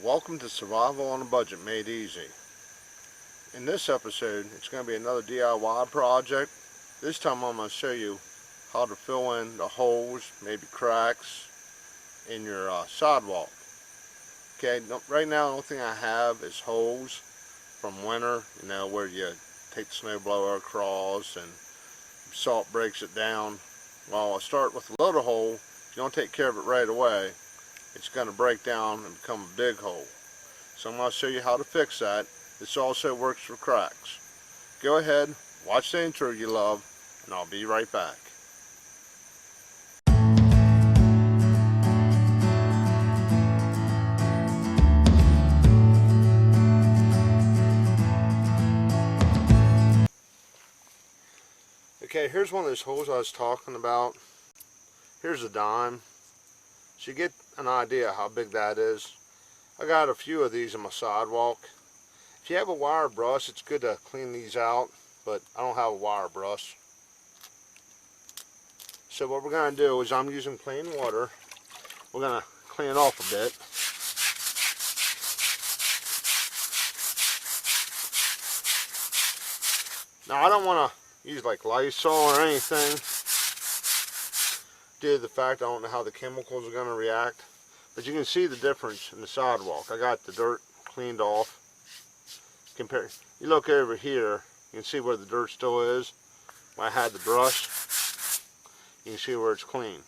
Welcome to Survival on a Budget Made Easy. In this episode, it's going to be another DIY project. This time I'm going to show you how to fill in the holes, maybe cracks, in your sidewalk. Okay, right now the only thing I have is holes from winter, where you take the snow blower across and salt breaks it down. Well, I'll start with a little hole. If you don't take care of it right away, it's going to break down and become a big hole. So I'm going to show you how to fix that. This also works for cracks. Go ahead, watch the intro you love, and I'll be right back. Okay, here's one of those holes I was talking about. Here's a dime. So you get an idea how big that is. I got a few of these in my sidewalk. If you have a wire brush, it's good to clean these out, but I don't have a wire brush. So what we're going to do is I'm using plain water. We're going to clean it off a bit. Now I don't want to use like Lysol or anything, due to the fact I don't know how the chemicals are going to react. But you can see the difference in the sidewalk. I got the dirt cleaned off. You look over here, you can see where the dirt still is. When I had the brush, you can see where it's clean.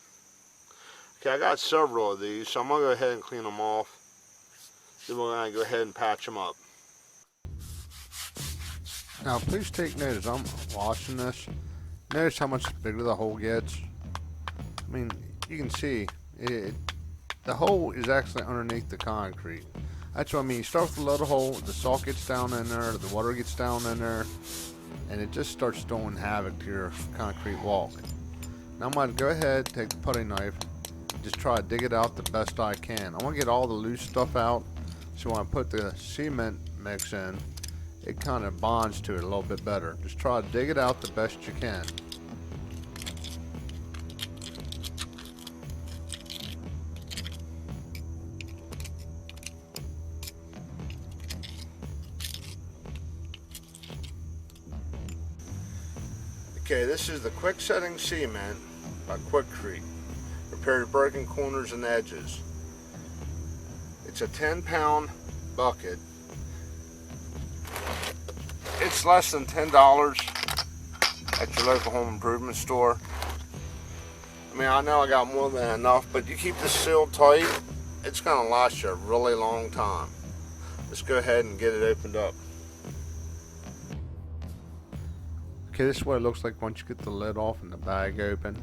Okay, I got several of these, so I'm going to go ahead and clean them off. Then we're going to go ahead and patch them up. Now please take notice, I'm washing this. Notice how much bigger the hole gets. I mean, you can see the hole is actually underneath the concrete. That's what I mean. You start with a little hole, the salt gets down in there, the water gets down in there, and it just starts throwing havoc to your concrete walk. Now I'm going to go ahead, take the putty knife, just try to dig it out the best I can. I want to get all the loose stuff out, so when I put the cement mix in, it kind of bonds to it a little bit better. Just try to dig it out the best you can. Okay, this is the quick setting cement by Quikrete. Repair your broken corners and edges. It's a 10-pound bucket. It's less than $10 at your local home improvement store. I mean, I know I got more than enough, but you keep this sealed tight, it's going to last you a really long time. Let's go ahead and get it opened up. Okay, this is what it looks like once you get the lid off and the bag open.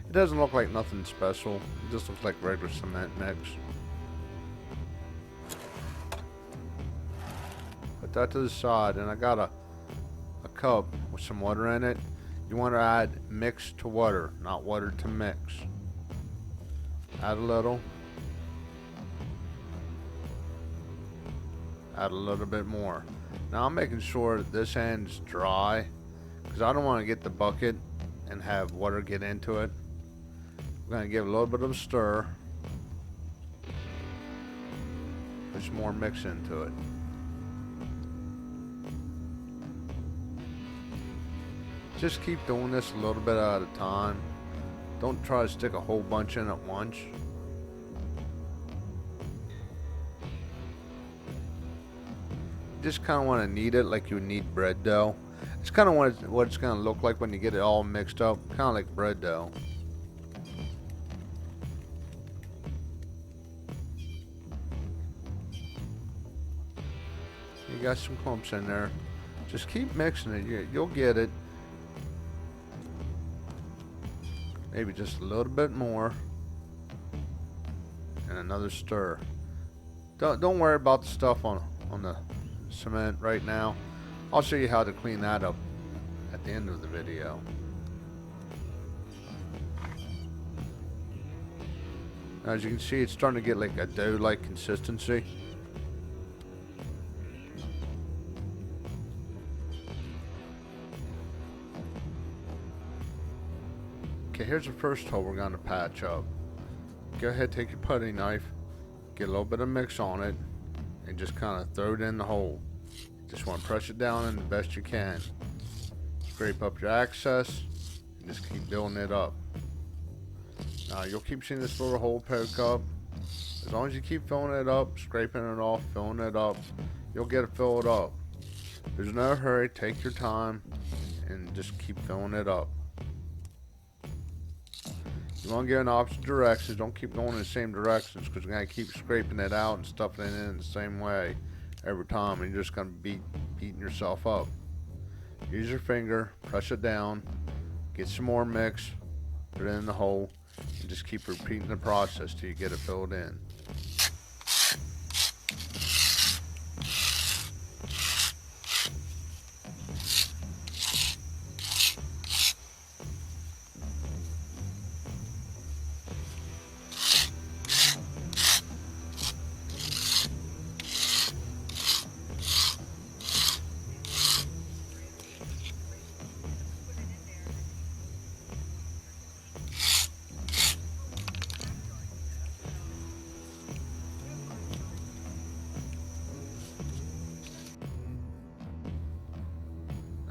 It doesn't look like nothing special. It just looks like regular cement mix. Put that to the side, and I got a cup with some water in it. You want to add mix to water, not water to mix. Add a little. Add a little bit more. Now I'm making sure that this end's dry, because I don't want to get the bucket and have water get into it. I'm going to give a little bit of a stir. Put some more mix into it. Just keep doing this a little bit at a time. Don't try to stick a whole bunch in at once. You just kind of want to knead it like you would knead bread dough. It's kind of what it's going to look like when you get it all mixed up, kind of like bread dough. You got some clumps in there. Just keep mixing it. You'll get it. Maybe just a little bit more, and another stir. Don't worry about the stuff on the cement right now. I'll show you how to clean that up at the end of the video. Now, as you can see, it's starting to get like a dough-like consistency. Okay, here's the first hole we're going to patch up. Go ahead, take your putty knife, get a little bit of mix on it, and just kind of throw it in the hole. Just want to press it down in the best you can. Scrape up your excess, and just keep building it up. Now you'll keep seeing this little hole poke up. As long as you keep filling it up, scraping it off, filling it up, you'll get it filled up. There's no hurry, take your time, and just keep filling it up. You want to go in opposite directions, don't keep going in the same directions, because you're going to keep scraping it out and stuffing it in the same way every time, and you're just going to be beating yourself up. Use your finger, press it down, get some more mix, put it in the hole, and just keep repeating the process till you get it filled in.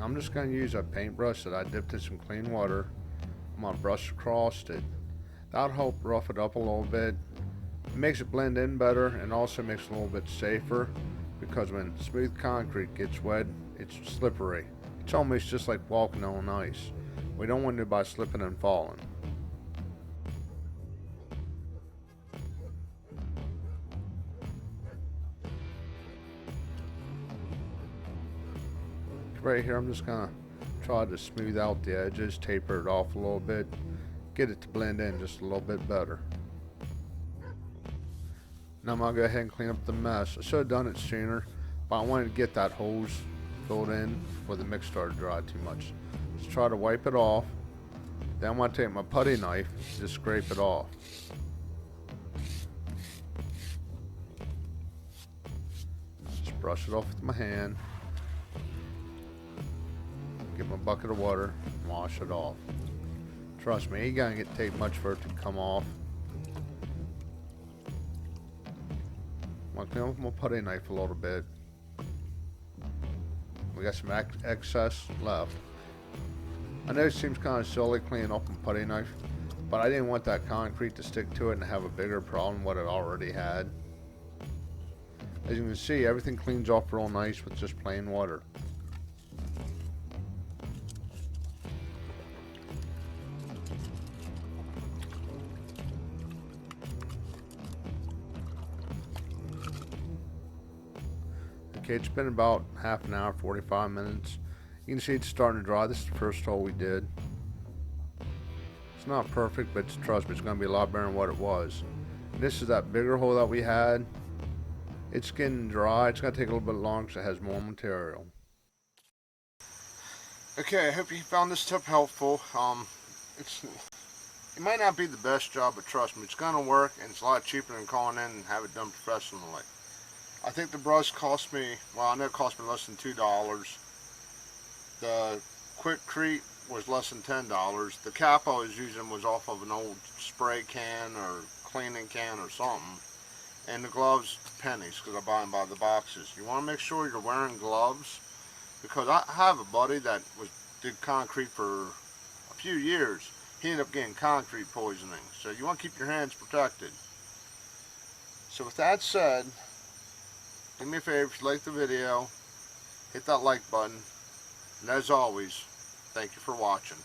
I'm just going to use a paintbrush that I dipped in some clean water. I'm going to brush across it. That'll help rough it up a little bit. It makes it blend in better, and also makes it a little bit safer, because when smooth concrete gets wet, it's slippery. It's almost just like walking on ice. We don't want anybody slipping and falling. Right here, I'm just gonna try to smooth out the edges, taper it off a little bit, get it to blend in just a little bit better. Now I'm gonna go ahead and clean up the mess. I should have done it sooner, but I wanted to get that hose filled in before the mix started to dry too much. Just try to wipe it off. Then I'm gonna take my putty knife, just scrape it off. Just brush it off with my hand. Get my bucket of water, wash it off. Trust me, it ain't gonna take much for it to come off. I'm gonna clean up my putty knife a little bit. We got some excess left. I know it seems kind of silly cleaning up my putty knife, but I didn't want that concrete to stick to it and have a bigger problem than what it already had. As you can see, everything cleans off real nice with just plain water. Okay, it's been about half an hour, 45 minutes. You can see it's starting to dry. This is the first hole we did. It's not perfect, but trust me, it's going to be a lot better than what it was. And this is that bigger hole that we had. It's getting dry. It's going to take a little bit longer because it has more material. Okay, I hope you found this tip helpful. It might not be the best job, but trust me, it's going to work, and it's a lot cheaper than calling in and have it done professionally. I think the brush cost me, well, I know it cost me less than $2. The Quickcrete was less than $10. The cap I was using was off of an old spray can or cleaning can or something. And the gloves, pennies, because I buy them by the boxes. You want to make sure you're wearing gloves, because I have a buddy that did concrete for a few years. He ended up getting concrete poisoning. So you want to keep your hands protected. So with that said, do me a favor, if you like the video, hit that like button, and as always, thank you for watching.